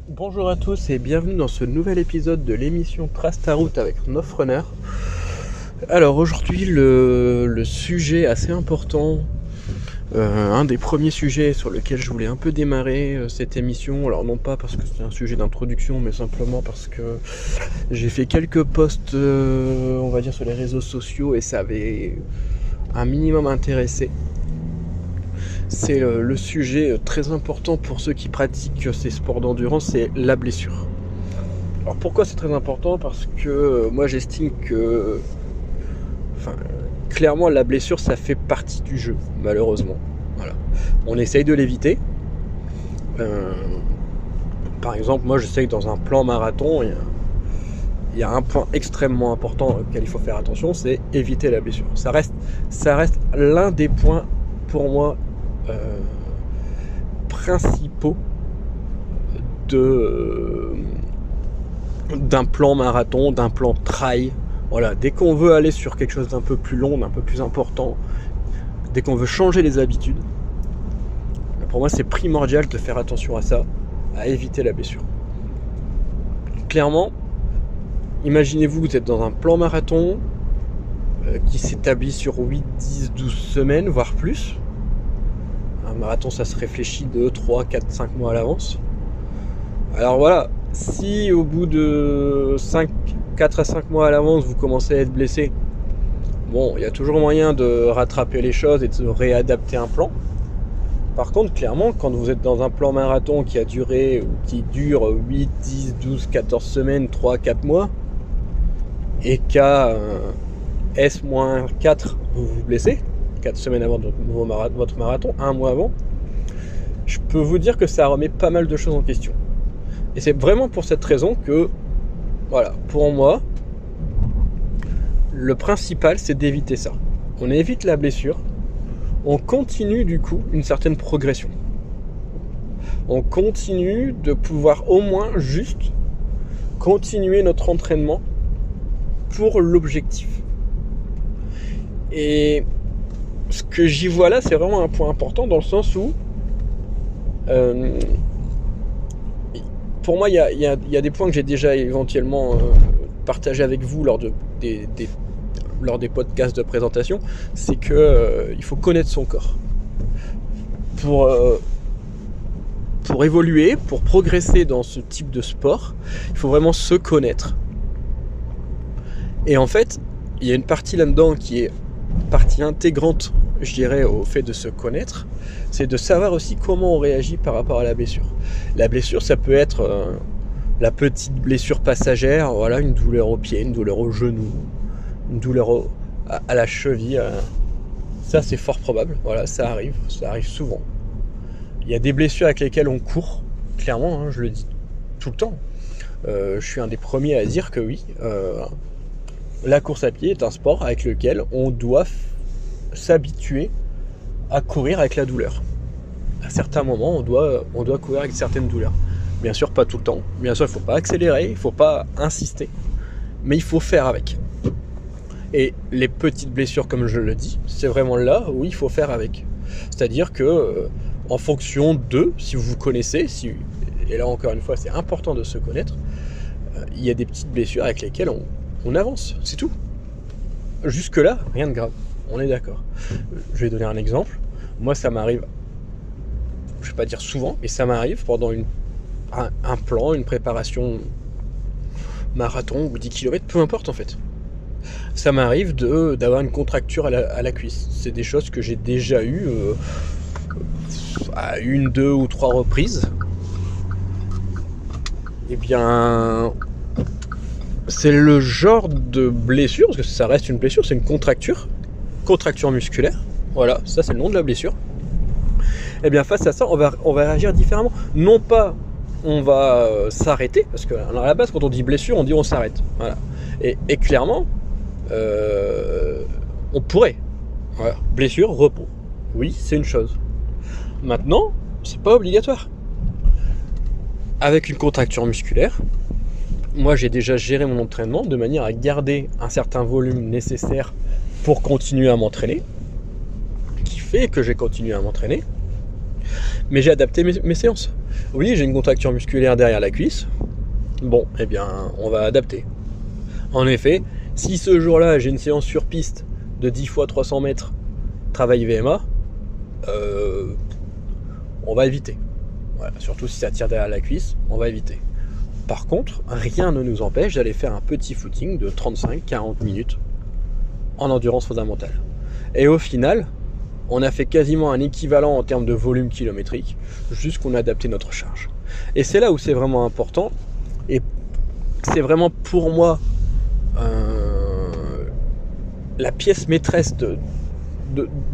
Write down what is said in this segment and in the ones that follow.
Bonjour à tous et bienvenue dans ce nouvel épisode de l'émission Trace ta route avec Nofrunner. Alors aujourd'hui le sujet assez important, un des premiers sujets sur lequel je voulais un peu démarrer cette émission, alors non pas parce que c'est un sujet d'introduction mais simplement parce que j'ai fait quelques posts on va dire sur les réseaux sociaux et ça avait un minimum intéressé. C'est le sujet très important pour ceux qui pratiquent ces sports d'endurance, c'est la blessure. Alors pourquoi c'est très important ? Parce que moi j'estime que clairement la blessure ça fait partie du jeu, malheureusement. Voilà. On essaye de l'éviter. Par exemple, moi je sais que dans un plan marathon, il y a un point extrêmement important auquel il faut faire attention, c'est éviter la blessure. Ça reste l'un des points pour moi principaux d'un plan marathon, d'un plan trail. Voilà, dès qu'on veut aller sur quelque chose d'un peu plus long, d'un peu plus important, dès qu'on veut changer les habitudes, pour moi c'est primordial de faire attention à ça, à éviter la blessure. Clairement, imaginez-vous que vous êtes dans un plan marathon qui s'établit sur 8, 10, 12 semaines, voire plus. Un marathon, ça se réfléchit 2, 3, 4, 5 mois à l'avance. Alors voilà, si au bout de 4 à 5 mois à l'avance, vous commencez à être blessé, bon, il y a toujours moyen de rattraper les choses et de réadapter un plan. Par contre, clairement, quand vous êtes dans un plan marathon qui a duré, ou qui dure 8, 10, 12, 14 semaines, 3, 4 mois, et qu'à S-4, vous vous blessez, 4 semaines avant votre marathon, 1 mois avant, je peux vous dire que ça remet pas mal de choses en question. Et c'est vraiment pour cette raison que, voilà, pour moi, le principal c'est d'éviter ça. On évite la blessure, on continue du coup une certaine progression. On continue de pouvoir au moins juste continuer notre entraînement pour l'objectif. Et ce que j'y vois là, c'est vraiment un point important dans le sens où pour moi, il y a des points que j'ai déjà éventuellement partagés avec vous lors des podcasts de présentation, c'est que il faut connaître son corps. Pour évoluer, pour progresser dans ce type de sport, il faut vraiment se connaître. Et en fait, il y a une partie là-dedans qui est partie intégrante, je dirais, au fait de se connaître, c'est de savoir aussi comment on réagit par rapport à la blessure. La blessure, ça peut être la petite blessure passagère, voilà, une douleur au pied, une douleur au genou, une douleur à la cheville. Ça, c'est fort probable, voilà, ça arrive souvent. Il y a des blessures avec lesquelles on court, clairement, hein, je le dis tout le temps. Je suis un des premiers à dire que oui, la course à pied est un sport avec lequel on doit s'habituer à courir avec la douleur. À certains moments, on doit courir avec certaines douleurs. Bien sûr, pas tout le temps. Bien sûr, il ne faut pas accélérer, il ne faut pas insister, mais il faut faire avec. Et les petites blessures, comme je le dis, c'est vraiment là où il faut faire avec. C'est-à-dire que, en fonction de, si vous vous connaissez, et là encore une fois, c'est important de se connaître, il y a des petites blessures avec lesquelles on avance, c'est tout. Jusque-là, rien de grave, on est d'accord. Je vais donner un exemple. Moi, ça m'arrive, je ne vais pas dire souvent, mais ça m'arrive pendant un plan, une préparation marathon ou 10 km, peu importe en fait. Ça m'arrive d'avoir une contracture à la cuisse. C'est des choses que j'ai déjà eues à 1, 2 ou 3 reprises. Eh bien, c'est le genre de blessure, parce que ça reste une blessure, c'est une contracture musculaire. Voilà, ça c'est le nom de la blessure. Eh bien, face à ça, on va réagir différemment. Non pas on va s'arrêter, parce que à la base, quand on dit blessure, on dit on s'arrête. Voilà. Et clairement, on pourrait. Voilà. Blessure, repos. Oui, c'est une chose. Maintenant, c'est pas obligatoire. Avec une contracture musculaire, moi j'ai déjà géré mon entraînement de manière à garder un certain volume nécessaire pour continuer à m'entraîner, qui fait que j'ai continué à m'entraîner, mais j'ai adapté mes séances. Oui, j'ai une contracture musculaire derrière la cuisse. Bon, eh bien, on va adapter. En effet, si ce jour-là, j'ai une séance sur piste de 10 fois 300 mètres, travail VMA, on va éviter. Voilà, surtout si ça tire derrière la cuisse, on va éviter. Par contre, rien ne nous empêche d'aller faire un petit footing de 35-40 minutes en endurance fondamentale. Et au final, on a fait quasiment un équivalent en termes de volume kilométrique, juste qu'on a adapté notre charge. Et c'est là où c'est vraiment important, et c'est vraiment pour moi la pièce maîtresse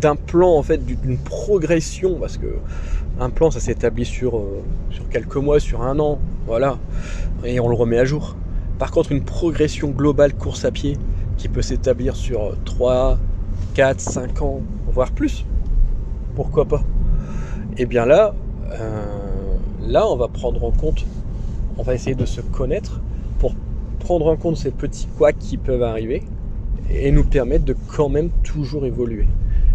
d'un plan, en fait, d'une progression, parce que un plan ça s'établit sur quelques mois, sur un an, voilà, et on le remet à jour. Par contre, une progression globale course à pied qui peut s'établir sur 3, 4, 5 ans, voire plus, pourquoi pas, et bien là, on va prendre en compte, on va essayer de se connaître pour prendre en compte ces petits couacs qui peuvent arriver et nous permettre de quand même toujours évoluer.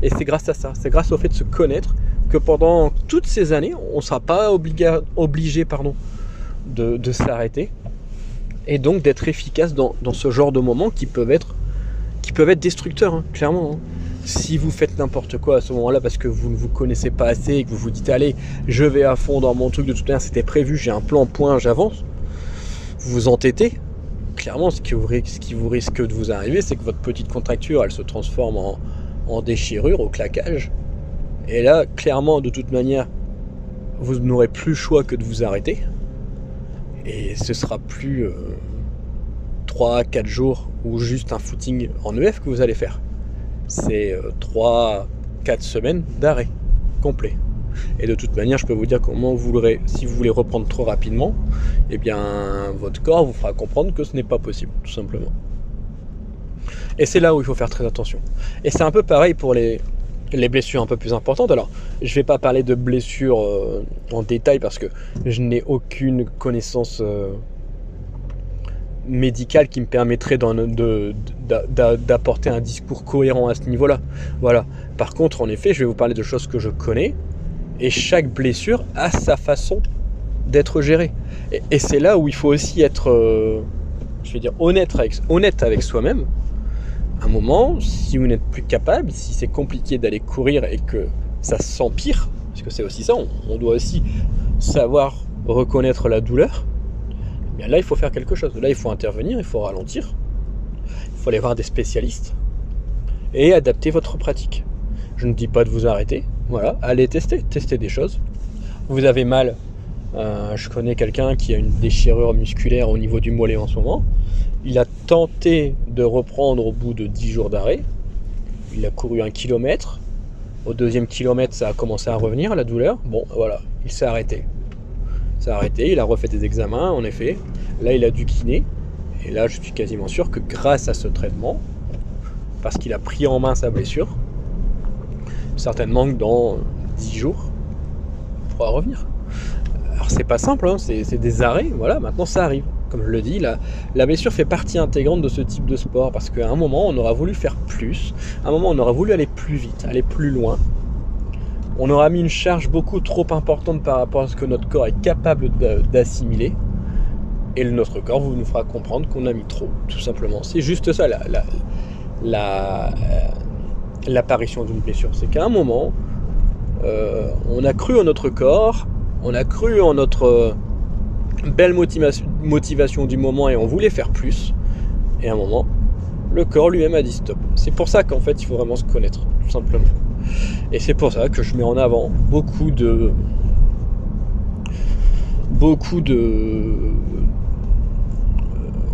Et c'est grâce à ça, c'est grâce au fait de se connaître que pendant toutes ces années, on ne sera pas obligé de s'arrêter, et donc d'être efficace dans ce genre de moments qui peuvent être destructeurs, hein, clairement. Hein. Si vous faites n'importe quoi à ce moment-là parce que vous ne vous connaissez pas assez et que vous vous dites allez, je vais à fond dans mon truc, de toute manière c'était prévu, j'ai un plan, point, j'avance, vous vous entêtez, clairement ce qui vous risque de vous arriver, c'est que votre petite contracture elle se transforme en déchirure, au claquage, et là clairement de toute manière vous n'aurez plus le choix que de vous arrêter, et ce sera plus 3-4 jours ou juste un footing en EF que vous allez faire. C'est 3-4 semaines d'arrêt complet. Et de toute manière, je peux vous dire comment si vous voulez reprendre trop rapidement, eh bien votre corps vous fera comprendre que ce n'est pas possible, tout simplement. Et c'est là où il faut faire très attention. Et c'est un peu pareil pour les blessures un peu plus importantes. Alors, je ne vais pas parler de blessures en détail parce que je n'ai aucune connaissance médicale qui me permettrait d'apporter un discours cohérent à ce niveau-là. Voilà. Par contre, en effet, je vais vous parler de choses que je connais, et chaque blessure a sa façon d'être gérée. Et c'est là où il faut aussi être, honnête avec soi-même. À un moment, si vous n'êtes plus capable, si c'est compliqué d'aller courir et que ça s'empire, parce que c'est aussi ça, on doit aussi savoir reconnaître la douleur, bien là il faut faire quelque chose, là il faut intervenir, il faut ralentir, il faut aller voir des spécialistes et adapter votre pratique. Je ne dis pas de vous arrêter, voilà, allez tester des choses. Vous avez mal, je connais quelqu'un qui a une déchirure musculaire au niveau du mollet en ce moment, il a tenté de reprendre au bout de 10 jours d'arrêt, il a couru 1 kilomètre, au 2e kilomètre ça a commencé à revenir la douleur, bon voilà, il s'est arrêté. Il a refait des examens, en effet. Là, il a du kiné. Et là, je suis quasiment sûr que grâce à ce traitement, parce qu'il a pris en main sa blessure, certainement que dans 10 jours, il pourra revenir. Alors, c'est pas simple, hein, c'est des arrêts. Voilà, maintenant, ça arrive. Comme je le dis, la blessure fait partie intégrante de ce type de sport, parce qu'à un moment, on aura voulu faire plus. À un moment, on aura voulu aller plus vite, aller plus loin. On aura mis une charge beaucoup trop importante par rapport à ce que notre corps est capable d'assimiler. Et notre corps nous fera comprendre qu'on a mis trop, tout simplement. C'est juste ça, l'apparition d'une blessure. C'est qu'à un moment, on a cru en notre corps, on a cru en notre belle motivation du moment et on voulait faire plus. Et à un moment, le corps lui-même a dit stop. C'est pour ça qu'en fait, il faut vraiment se connaître, tout simplement. Et c'est pour ça que je mets en avant beaucoup de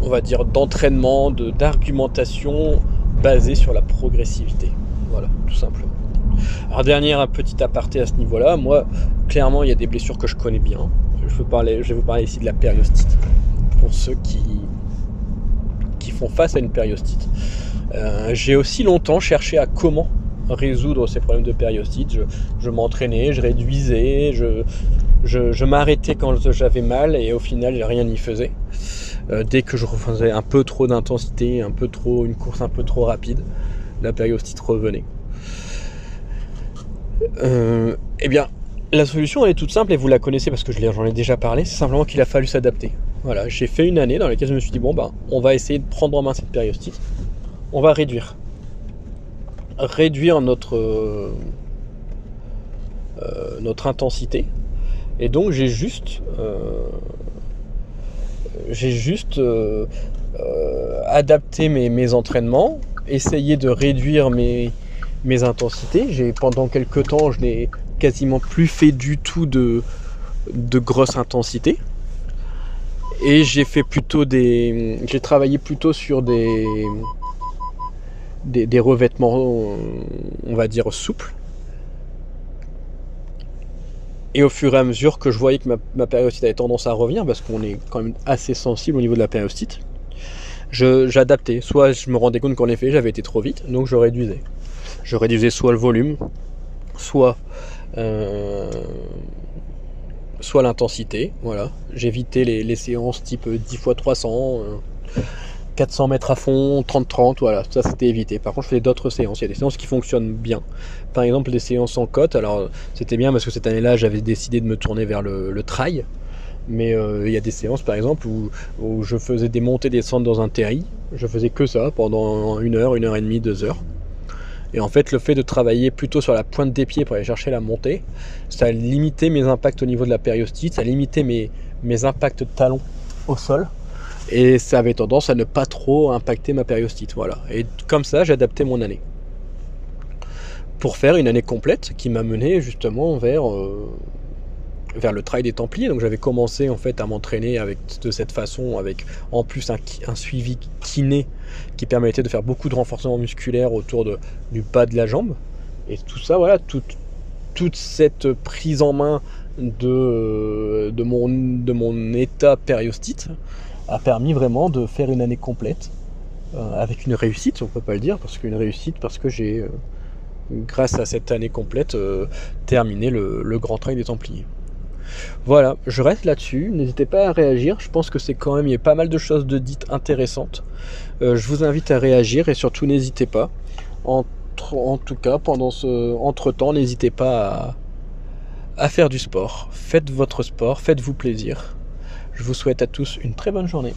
on va dire d'entraînement, d'argumentation basée sur la progressivité. Voilà, tout simplement. Alors dernier petit aparté à ce niveau-là, moi clairement il y a des blessures que je connais bien. Je vais vous parler ici de la périostite. Pour ceux qui font face à une périostite. J'ai aussi longtemps cherché à comment résoudre ces problèmes de périostite. Je m'entraînais, je réduisais, je m'arrêtais quand j'avais mal et au final rien n'y faisait. Dès que je refaisais un peu trop d'intensité, une course un peu trop rapide, la périostite revenait. Eh bien, La solution elle est toute simple et vous la connaissez parce que j'en ai déjà parlé, c'est simplement qu'il a fallu s'adapter. Voilà, j'ai fait une année dans laquelle je me suis dit bon ben on va essayer de prendre en main cette périostite, on va réduire notre intensité et donc j'ai juste adapté mes entraînements, essayé de réduire mes intensités. Pendant quelques temps, je n'ai quasiment plus fait du tout de grosses intensités. Et j'ai travaillé plutôt sur des revêtements, on va dire, souples. Et au fur et à mesure que je voyais que ma périostite avait tendance à revenir, parce qu'on est quand même assez sensible au niveau de la périostite, j'adaptais. Soit je me rendais compte qu'en effet j'avais été trop vite, donc je réduisais. Je réduisais soit le volume, soit l'intensité. Voilà. J'évitais les séances type 10 x 300, 400 mètres à fond, 30-30, voilà, ça c'était évité. Par contre je faisais d'autres séances, il y a des séances qui fonctionnent bien. Par exemple des séances en côte, alors c'était bien parce que cette année-là j'avais décidé de me tourner vers le trail. Mais il y a des séances par exemple où je faisais des montées descentes dans un terri, je faisais que ça pendant 1 heure, 1 heure et demie, 2 heures. Et en fait le fait de travailler plutôt sur la pointe des pieds pour aller chercher la montée, ça limitait mes impacts au niveau de la périostite, ça limitait mes impacts de talons au sol. Et ça avait tendance à ne pas trop impacter ma périostite, voilà. Et comme ça, j'ai adapté mon année. Pour faire une année complète qui m'a mené justement vers le trail des Templiers. Donc j'avais commencé en fait à m'entraîner de cette façon, avec en plus un suivi kiné qui permettait de faire beaucoup de renforcement musculaire autour du bas de la jambe. Et tout ça, voilà, toute cette prise en main de mon état périostite a permis vraiment de faire une année complète avec une réussite, on peut pas le dire, parce que j'ai grâce à cette année complète terminé le Grand Trail des Templiers. Voilà, je reste là-dessus, n'hésitez pas à réagir, je pense que il y a pas mal de choses de dites intéressantes. Je vous invite à réagir et surtout n'hésitez pas, en tout cas pendant ce entre-temps, n'hésitez pas à faire du sport. Faites votre sport, faites-vous plaisir. Je vous souhaite à tous une très bonne journée.